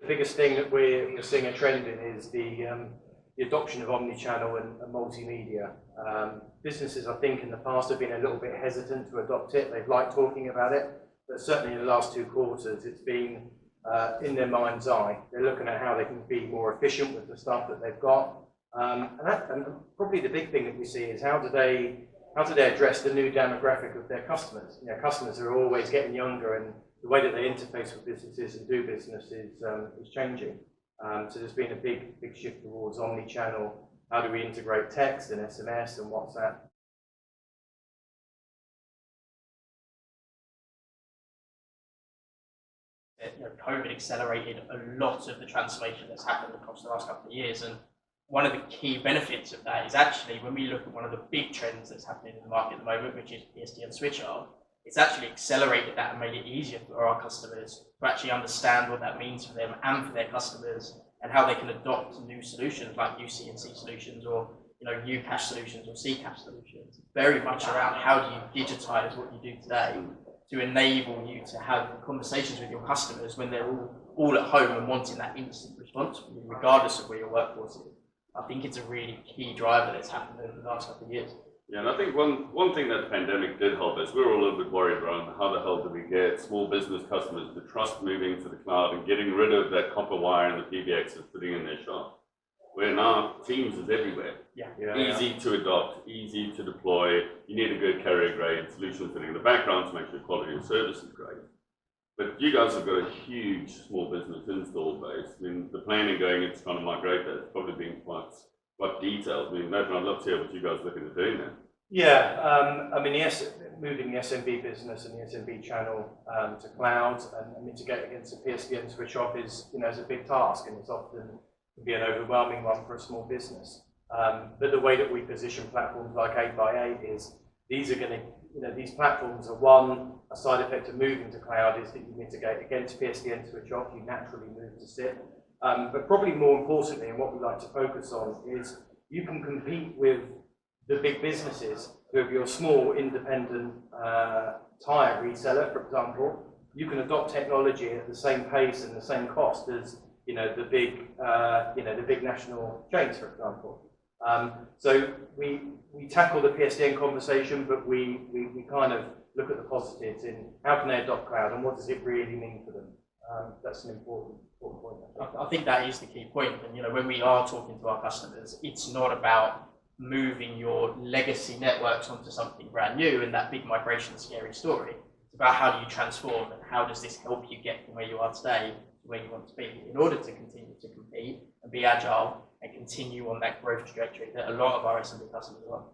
biggest thing that we're seeing a trend in is the adoption of omni-channel and multimedia. Businesses, I think, in the past have been a little bit hesitant to adopt it. They've liked talking about it, but certainly in the last 2 quarters, it's been in their mind's eye. They're looking at how they can be more efficient with the stuff that they've got. And probably the big thing that we see is how do they address the new demographic of their customers? You know, customers are always getting younger, and the way that they interface with businesses and do business is changing. So there's been a big shift towards omni-channel. How do we integrate text and SMS and WhatsApp? You know, COVID accelerated a lot of the transformation that's happened across the last couple of years, and one of the key benefits of that is actually when we look at one of the big trends that's happening in the market at the moment, which is PSTN switch off, it's actually accelerated that and made it easier for our customers to actually understand what that means for them and for their customers, and how they can adopt new solutions like UC&C solutions, or UCaaS solutions or CCaaS solutions. Very much around how do you digitize what you do today to enable you to have conversations with your customers when they're all at home and wanting that instant response, regardless of where your workforce is. I think it's a really key driver that's happened over the last couple of years. Yeah, and I think one thing that the pandemic did help us, we were a little bit worried around how the hell do we get small business customers to trust moving to the cloud and getting rid of that copper wire and the PBX that's sitting in their shop. Where now Teams is everywhere. Easy to adopt, easy to deploy. You need a good carrier grade solution sitting in the background to make sure quality of service is great. But you guys have got a huge small business install base. I mean, the planning going into trying to migrate that has probably been quite detailed. I mean, Nathan, I'd love to hear what you guys are looking at doing there. Yeah, I mean, moving the SMB business and the SMB channel to cloud and mitigate against the PSTN switch off is a big task, and it's often can be an overwhelming one for a small business. But the way that we position platforms like 8x8 is these are going to, these platforms are a side effect of moving to cloud is that you mitigate against PSTN switch off, you naturally move to SIP. But probably more importantly, and what we like to focus on is you can compete with the big businesses. So if you're a small independent tire reseller, for example, you can adopt technology at the same pace and the same cost as the big national chains, for example. So we tackle the PSTN conversation, but we kind of look at the positives in how can they adopt cloud and what does it really mean for them. That's an important point. I think that is the key point. And when we are talking to our customers, it's not about moving your legacy networks onto something brand new and that big migration scary story. It's about how do you transform and how does this help you get from where you are today to where you want to be in order to continue to compete and be agile and continue on that growth trajectory that a lot of our SMB customers are on.